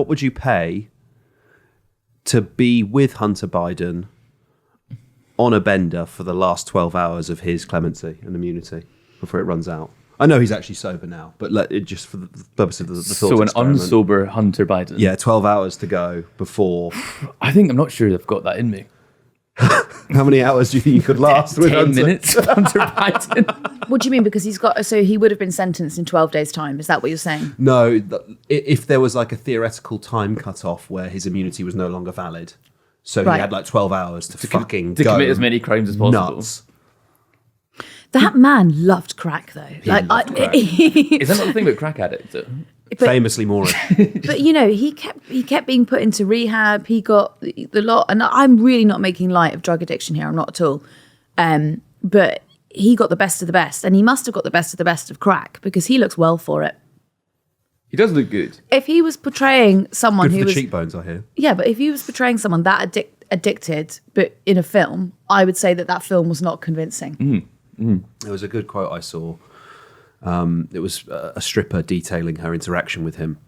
what would you pay to be with Hunter Biden on a bender for the last 12 hours of his clemency and immunity before it runs out? I know he's actually sober now, but let it just for the purpose of the thought So an experiment. unsober Hunter Biden. Yeah, 12 hours to go before. I'm not sure they've got that in me. How many hours do you think you could last with 10 Hunter? minutes, Hunter Biden. What do you mean? Because so he would have been sentenced in 12 days' time. Is that what you're saying? No, if there was like a theoretical time cutoff where his immunity was no longer valid, so Right. he had like 12 hours to fucking To go commit as many crimes as possible. nuts. That man loved crack, though. loved crack. Is that not the thing with crack addicts? Famously Moorish. But he kept being put into rehab. He got the lot, and I'm really not making light of drug addiction here. I'm not at all. But he got the best of the best, and he must have got the best of the best of crack because he looks well for it. He does look good. If he was portraying someone Good for who the was cheekbones, I hear. yeah, but if he was portraying someone that addicted, but in a film, I would say that film was not convincing. There was a good quote I saw. It was a stripper detailing her interaction with him.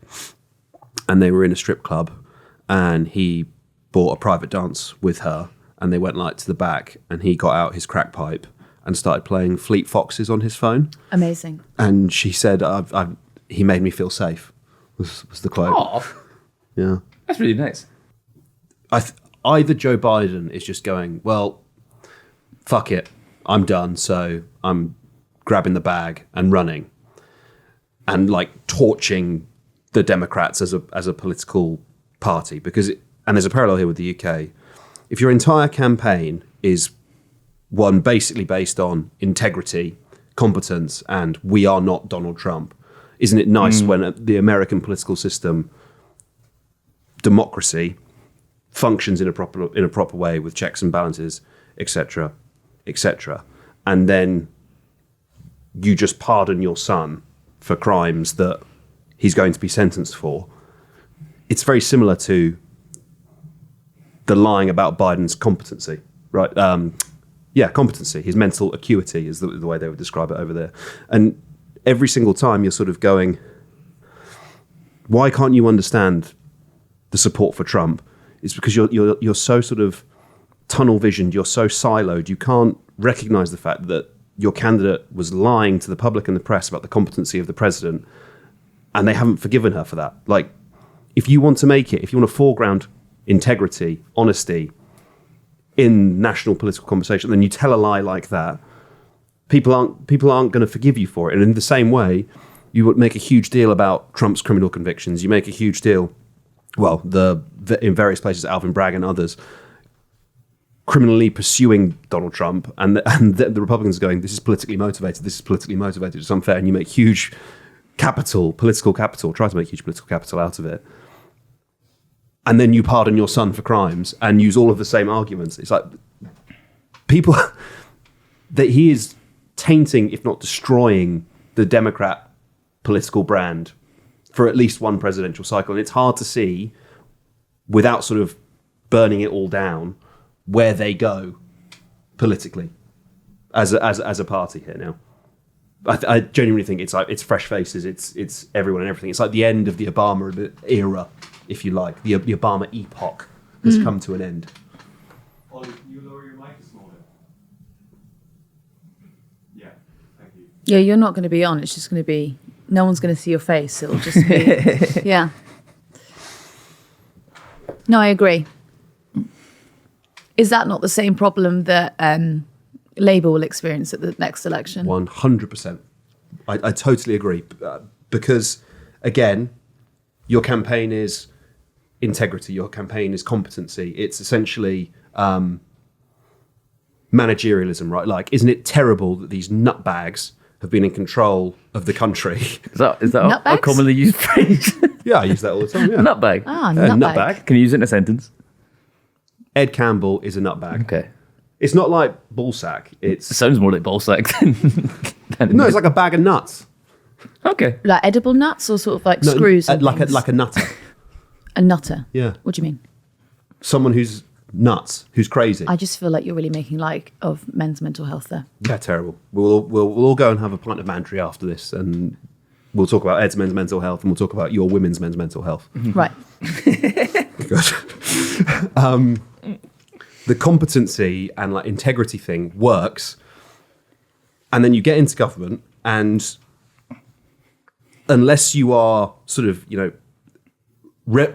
And they were in a strip club and he bought a private dance with her and they went like to the back and he got out his crack pipe and started playing Fleet Foxes on his phone. Amazing. And she said, he made me feel safe, was the quote. Oh, Yeah. that's really nice. Either Joe Biden is just going, well, fuck it, I'm done, so I'm grabbing the bag and running and like torching the Democrats as a political party, and there's a parallel here with the UK. If your entire campaign is one basically based on integrity, competence, and we are not Donald Trump, isn't it nice when the American political system, democracy, functions in a proper way with checks and balances, etc., etc., and then you just pardon your son for crimes that he's going to be sentenced for? It's very similar to the lying about Biden's competency, right? Competency, his mental acuity is the way they would describe it over there. And every single time you're sort of going, why can't you understand the support for Trump? It's because you're so sort of tunnel visioned, you're so siloed, you can't recognize the fact that your candidate was lying to the public and the press about the competency of the president, and they haven't forgiven her for that. Like, if you want to make it, if you want to foreground integrity, honesty in national political conversation, then you tell a lie like that, people aren't going to forgive you for it. And in the same way, you would make a huge deal about Trump's criminal convictions. You make a huge deal, well, in various places, Alvin Bragg and others, criminally pursuing Donald Trump, and the Republicans are going, this is politically motivated, it's unfair, and you make huge political capital, try to make huge political capital out of it. And then you pardon your son for crimes and use all of the same arguments. It's like people that he is tainting, if not destroying, the Democrat political brand for at least one presidential cycle. And it's hard to see, without sort of burning it all down, where they go politically as a party here now. I genuinely think it's fresh faces, it's everyone and everything. It's like the end of the Obama era, if you like. The Obama epoch has come to an end. Ollie, can you lower your mic a small bit? Yeah, thank you. Yeah, you're not going to be on. It's just going to be, no one's going to see your face. It'll just be, yeah. No, I agree. Is that not the same problem that Labour will experience at the next election? 100%. I totally agree. Because, again, your campaign is integrity, your campaign is competency. It's essentially managerialism, right? Like, isn't it terrible that these nutbags have been in control of the country? Is that a Nutbags? commonly used phrase? Yeah, I use that all the time, yeah. Nutbag. Nutbag. Can you use it in a sentence? Ed Campbell is a nutbag. Okay. It's not like ballsack. It sounds more like ballsack than No, it's like a bag of nuts. Okay. Like edible nuts or sort of like screws? And like things? a nutter. A nutter? Yeah. What do you mean? Someone who's nuts, who's crazy. I just feel like you're really making light of men's mental health there. Yeah, terrible. We'll all go and have a pint of Mandry after this, and we'll talk about Ed's men's mental health, and we'll talk about your women's men's mental health. Right. Good. The competency and like integrity thing works, and then you get into government, and unless you are sort of, you know,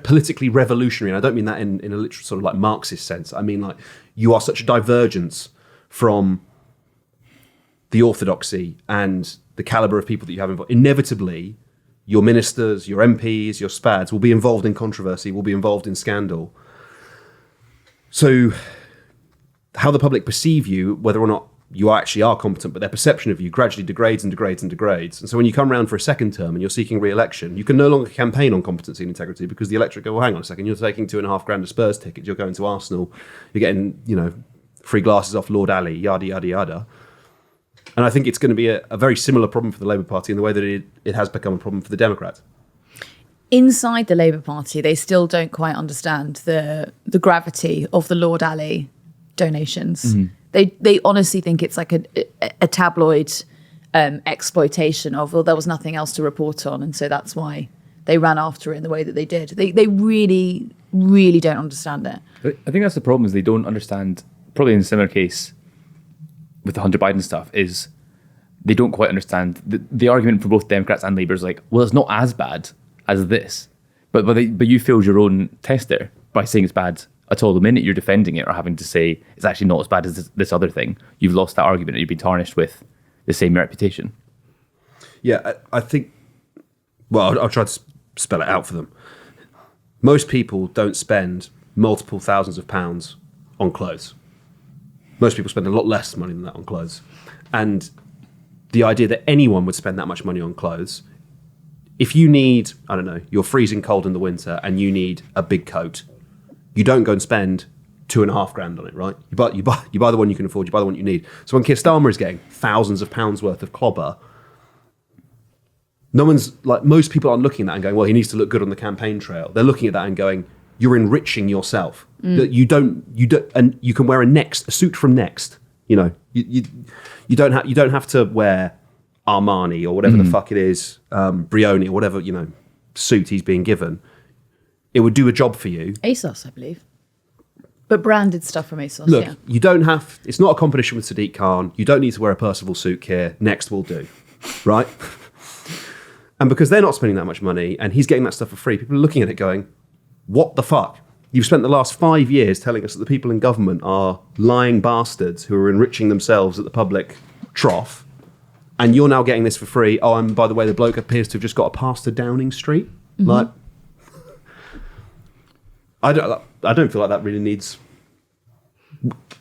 politically revolutionary, and I don't mean that in a literal sort of like Marxist sense. I mean like you are such a divergence from the orthodoxy and the caliber of people that you have involved. Inevitably, your ministers, your MPs, your spads will be involved in controversy, will be involved in scandal. So how the public perceive you, whether or not you actually are competent, but their perception of you gradually degrades and degrades and degrades. And so when you come around for a second term and you're seeking re-election, you can no longer campaign on competency and integrity because the electorate go, well, hang on a second, you're taking $2,500 of Spurs tickets, you're going to Arsenal, you're getting, you know, free glasses off Lord Ali, yada, yada, yada. And I think it's going to be a very similar problem for the Labour Party in the way that it has become a problem for the Democrats. Inside the Labour Party, they still don't quite understand the gravity of the Lord Ali donations. Mm-hmm. They honestly think it's like a tabloid exploitation of, well, there was nothing else to report on, and so that's why they ran after it in the way that they did. They really, really don't understand it. I think that's the problem, is they don't understand, probably in a similar case with the Hunter Biden stuff, is they don't quite understand the argument for both Democrats and Labour is like, well, it's not as bad as this. But you failed your own test there by saying it's bad at all. The minute you're defending it or having to say it's actually not as bad as this other thing, you've lost that argument and you've been tarnished with the same reputation. Yeah, I think, well, I'll try to spell it out for them. Most people don't spend multiple thousands of pounds on clothes. Most people spend a lot less money than that on clothes. And the idea that anyone would spend that much money on clothes, if you need, I don't know, you're freezing cold in the winter and you need a big coat, you don't go and spend $2,500 on it, right? You buy the one you can afford, you buy the one you need. So when Keir Starmer is getting thousands of pounds worth of clobber, no one's like, most people aren't looking at that and going, well, he needs to look good on the campaign trail. They're looking at that and going, you're enriching yourself. That you don't, and you can wear a suit from Next. You know, you don't have to wear Armani or whatever the fuck it is, Brioni or whatever, you know, suit he's being given. It would do a job for you. ASOS, I believe. But branded stuff from ASOS, Look, yeah. you don't have, it's not a competition with Sadiq Khan. You don't need to wear a Percival suit here. Next will do, right? And because they're not spending that much money and he's getting that stuff for free, people are looking at it going, what the fuck? You've spent the last 5 years telling us that the people in government are lying bastards who are enriching themselves at the public trough, and you're now getting this for free. Oh, and by the way, the bloke appears to have just got a pass to Downing Street. Mm-hmm. Like, I don't feel like that really needs...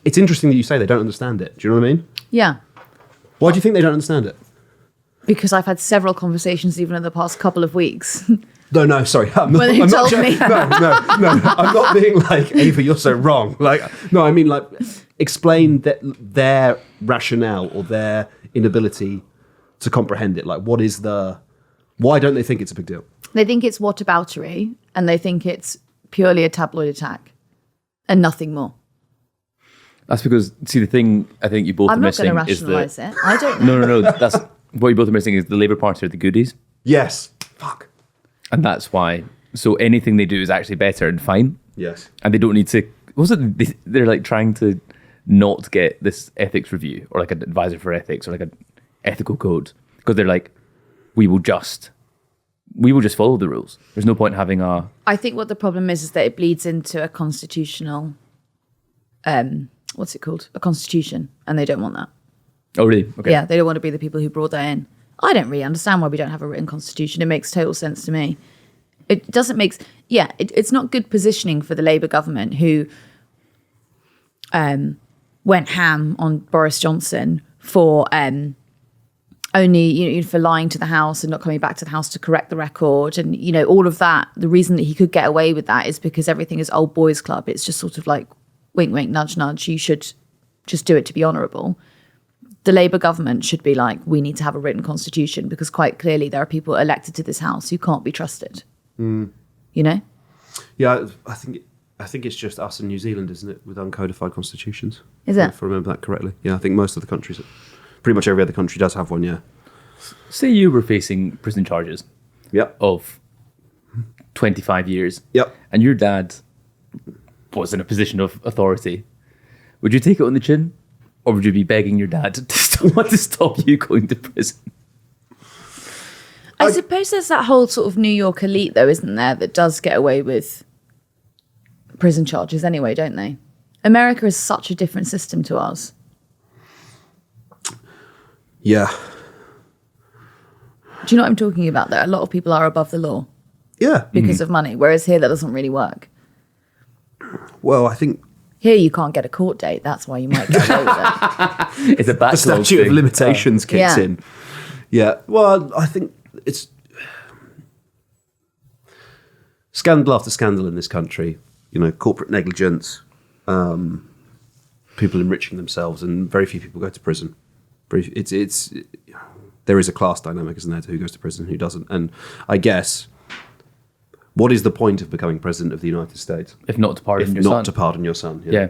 It's interesting that you say they don't understand it. Do you know what I mean? Yeah. Why do you think they don't understand it? Because I've had several conversations even in the past couple of weeks. No, sorry. I'm Well, you told me. No. I'm not being like, Ava, you're so wrong. Like, no, I mean, like, explain their rationale or their inability to comprehend it. Like, why don't they think it's a big deal? They think it's whataboutery, and they think it's purely a tabloid attack and nothing more. That's because, see, the thing I think you both I'm are not missing going to is rationalise that... it. I don't know. No. That's what you both are missing is the Labour Party are the goodies. Yes. Fuck. And that's why. So anything they do is actually better and fine. Yes. And they don't need to... They're like trying to not get this ethics review or like an advisor for ethics or like an ethical code. Because they're like, we will just follow the rules. There's no point having a... I think what the problem is that it bleeds into a constitutional... what's it called? A constitution. And they don't want that. Oh, really? Okay. Yeah, they don't want to be the people who brought that in. I don't really understand why we don't have a written constitution. It makes total sense to me. It doesn't make... Yeah, it's not good positioning for the Labour government who went ham on Boris Johnson for only, for lying to the House and not coming back to the House to correct the record. And, all of that. The reason that he could get away with that is because everything is old boys club. It's just sort of like wink, wink, nudge, nudge. You should just do it to be honourable. The Labour government should be like, we need to have a written constitution because quite clearly there are people elected to this House who can't be trusted. You know? Yeah, I think it's just us and New Zealand, isn't it, with uncodified constitutions? Is it? If I remember that correctly. Yeah, I think most of the countries, pretty much every other country does have one, yeah. Say you were facing prison charges Yep. of 25 years. Yep. And your dad was in a position of authority. Would you take it on the chin? Or would you be begging your dad to stop you going to prison? I suppose there's that whole sort of New York elite, though, isn't there, that does get away with prison charges anyway, don't they? America is such a different system to ours. Yeah. Do you know what I'm talking about, though? A lot of people are above the law Yeah. because of money, whereas here that doesn't really work. Well, I think Here you can't get a court date. That's why you might get away with it. It's a the backlog statute of thing. limitations kicks Yeah. in. Yeah. Well, I think it's scandal after scandal in this country. You know, corporate negligence, people enriching themselves, and very few people go to prison. It's there is a class dynamic, isn't there, to who goes to prison and who doesn't. And I guess, what is the point of becoming president of the United States If not to pardon if your not son. to pardon your son? Yeah.